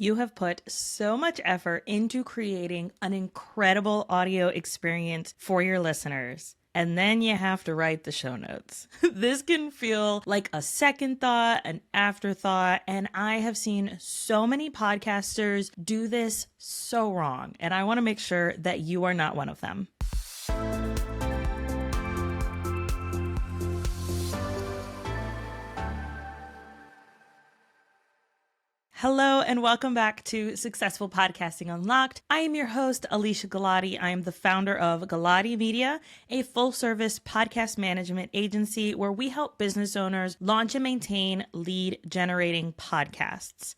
You have put so much effort into creating an incredible audio experience for your listeners. And then you have to write the show notes. This can feel like a second thought, an afterthought, and I have seen so many podcasters do this so wrong. And I want to make sure that you are not one of them. Hello and welcome back to Successful Podcasting Unlocked. I am your host, Alicia Galati. I am the founder of Galati Media, a full-service podcast management agency where we help business owners launch and maintain lead-generating podcasts.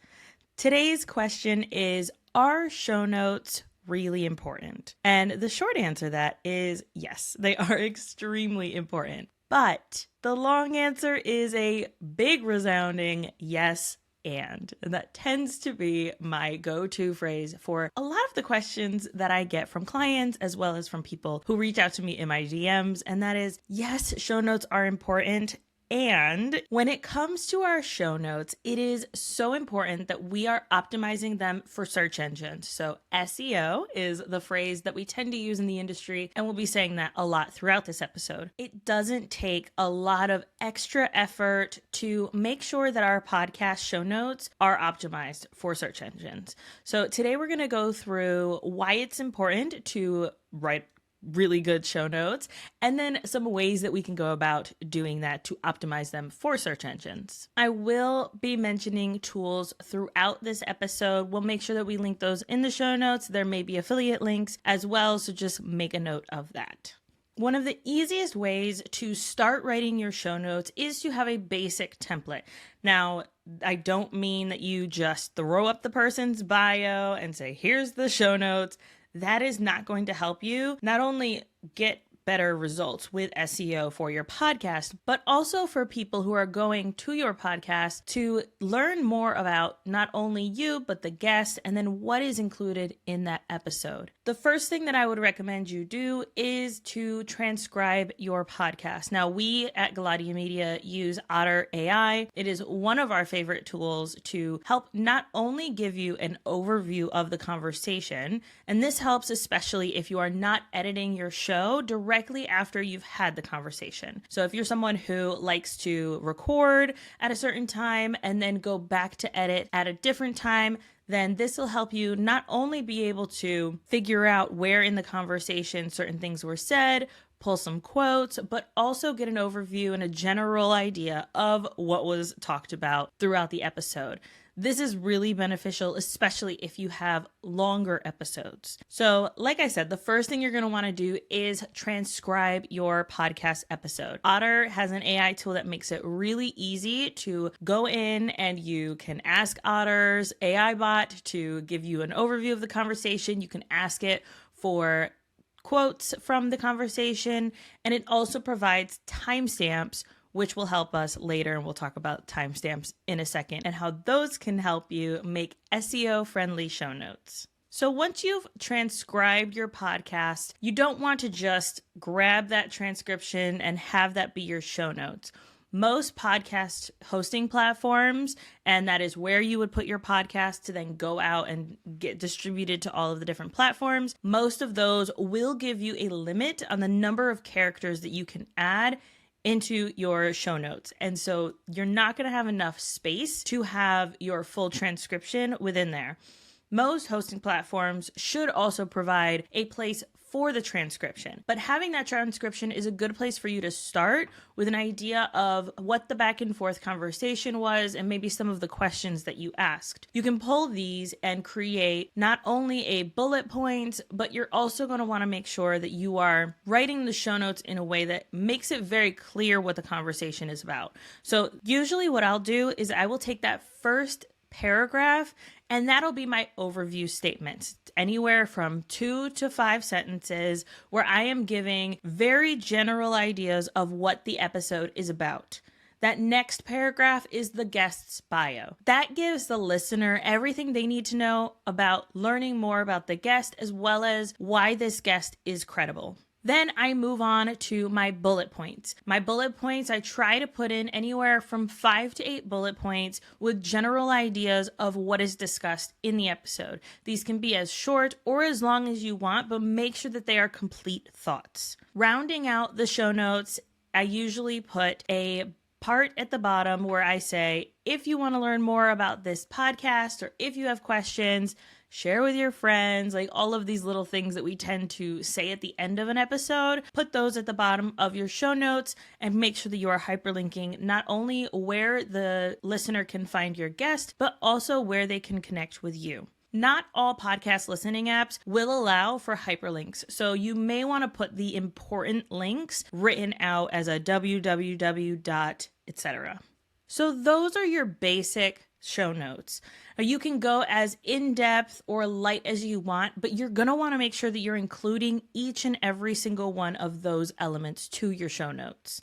Today's question is, are show notes really important? And the short answer to that is yes, they are extremely important. But the long answer is a big resounding yes. And that tends to be my go-to phrase for a lot of the questions that I get from clients as well as from people who reach out to me in my DMs. And that is, yes, show notes are important. And when it comes to our show notes, it is so important that we are optimizing them for search engines. So SEO is the phrase that we tend to use in the industry, and we'll be saying that a lot throughout this episode. It doesn't take a lot of extra effort to make sure that our podcast show notes are optimized for search engines. So today we're going to go through why it's important to write really good show notes, and then some ways that we can go about doing that to optimize them for search engines. I will be mentioning tools throughout this episode. We'll make sure that we link those in the show notes. There may be affiliate links as well, so just make a note of that. One of the easiest ways to start writing your show notes is to have a basic template. Now, I don't mean that you just throw up the person's bio and say, here's the show notes. That is not going to help you not only get better results with SEO for your podcast, but also for people who are going to your podcast to learn more about not only you, but the guest, and then what is included in that episode. The first thing that I would recommend you do is to transcribe your podcast. Now, we at Galati Media use Otter AI. It is one of our favorite tools to help not only give you an overview of the conversation, and this helps especially if you are not editing your show directly after you've had the conversation. So if you're someone who likes to record at a certain time and then go back to edit at a different time, then this will help you not only be able to figure out where in the conversation certain things were said, pull some quotes, but also get an overview and a general idea of what was talked about throughout the episode. This is really beneficial, especially if you have longer episodes. So, like I said, the first thing you're going to want to do is transcribe your podcast episode. Otter has an AI tool that makes it really easy to go in and you can ask Otter's AI bot to give you an overview of the conversation. You can ask it for quotes from the conversation, and it also provides timestamps, which will help us later, and we'll talk about timestamps in a second and how those can help you make SEO-friendly show notes. So once you've transcribed your podcast, you don't want to just grab that transcription and have that be your show notes. Most podcast hosting platforms, and that is where you would put your podcast to then go out and get distributed to all of the different platforms, most of those will give you a limit on the number of characters that you can add into your show notes. And so you're not going to have enough space to have your full transcription within there. Most hosting platforms should also provide a place for the transcription, but having that transcription is a good place for you to start with an idea of what the back and forth conversation was and maybe some of the questions that you asked. You can pull these and create not only a bullet point, but you're also going to want to make sure that you are writing the show notes in a way that makes it very clear what the conversation is about. So usually what I'll do is I will take that first paragraph, and that'll be my overview statement, anywhere from 2 to 5 sentences where I am giving very general ideas of what the episode is about. That next paragraph is the guest's bio. That gives the listener everything they need to know about learning more about the guest, as well as why this guest is credible. Then I move on to my bullet points. My bullet points, I try to put in anywhere from 5 to 8 bullet points with general ideas of what is discussed in the episode. These can be as short or as long as you want, but make sure that they are complete thoughts. Rounding out the show notes, I usually put a part at the bottom where I say, if you want to learn more about this podcast or if you have questions, share with your friends, like all of these little things that we tend to say at the end of an episode. Put those at the bottom of your show notes and make sure that you are hyperlinking not only where the listener can find your guest, but also where they can connect with you. Not all podcast listening apps will allow for hyperlinks, so you may want to put the important links written out as a www. etc. So those are your basic show notes. You can go as in-depth or light as you want, but you're going to want to make sure that you're including each and every single one of those elements to your show notes.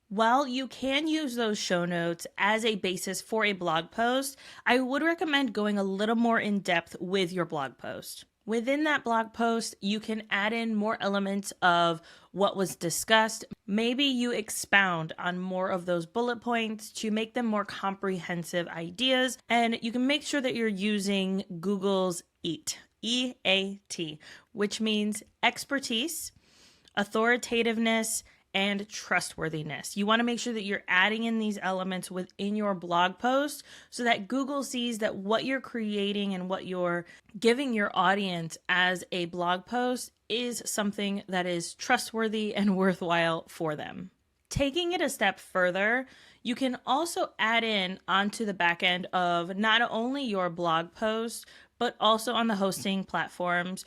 While you can use those show notes as a basis for a blog post, I would recommend going a little more in depth with your blog post. Within that blog post, you can add in more elements of what was discussed. Maybe you expound on more of those bullet points to make them more comprehensive ideas. And you can make sure that you're using Google's EAT, E-A-T, which means expertise, authoritativeness, and trustworthiness. You want to make sure that you're adding in these elements within your blog post so that Google sees that what you're creating and what you're giving your audience as a blog post is something that is trustworthy and worthwhile for them. Taking it a step further, you can also add in onto the back end of not only your blog post, but also on the hosting platforms.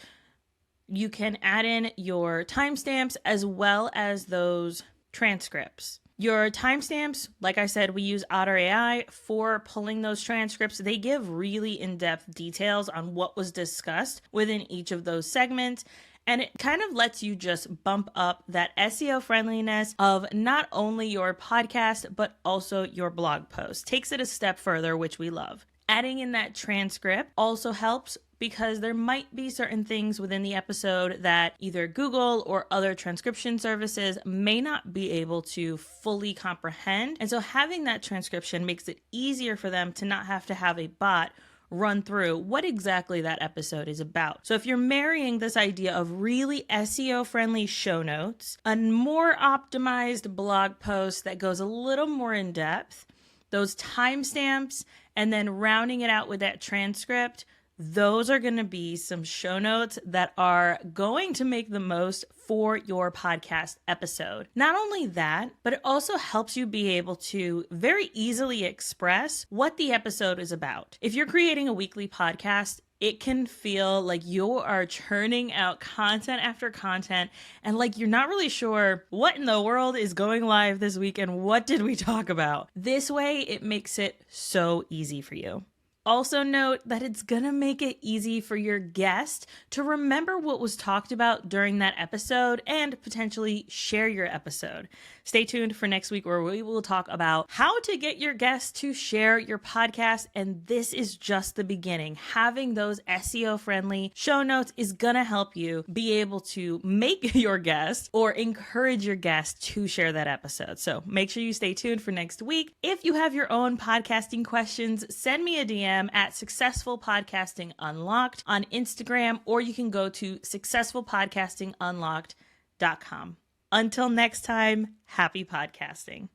You can add in your timestamps as well as those transcripts. Your timestamps, like I said, we use Otter AI for pulling those transcripts. They give really in-depth details on what was discussed within each of those segments. And it kind of lets you just bump up that SEO friendliness of not only your podcast, but also your blog post. Takes it a step further, which we love. Adding in that transcript also helps because there might be certain things within the episode that either Google or other transcription services may not be able to fully comprehend. And so having that transcription makes it easier for them to not have to have a bot run through what exactly that episode is about. So if you're marrying this idea of really SEO friendly show notes, a more optimized blog post that goes a little more in depth, those timestamps, and then rounding it out with that transcript, those are going to be some show notes that are going to make the most for your podcast episode. Not only that, but it also helps you be able to very easily express what the episode is about. If you're creating a weekly podcast, it can feel like you are churning out content after content and like you're not really sure what in the world is going live this week and what did we talk about. This way, it makes it so easy for you. Also note that it's gonna make it easy for your guest to remember what was talked about during that episode and potentially share your episode. Stay tuned for next week where we will talk about how to get your guests to share your podcast. And this is just the beginning. Having those SEO friendly show notes is gonna help you be able to make your guest or encourage your guest to share that episode. So make sure you stay tuned for next week. If you have your own podcasting questions, send me a DM at Successful Podcasting Unlocked on Instagram, or you can go to successfulpodcastingunlocked.com. Until next time, happy podcasting.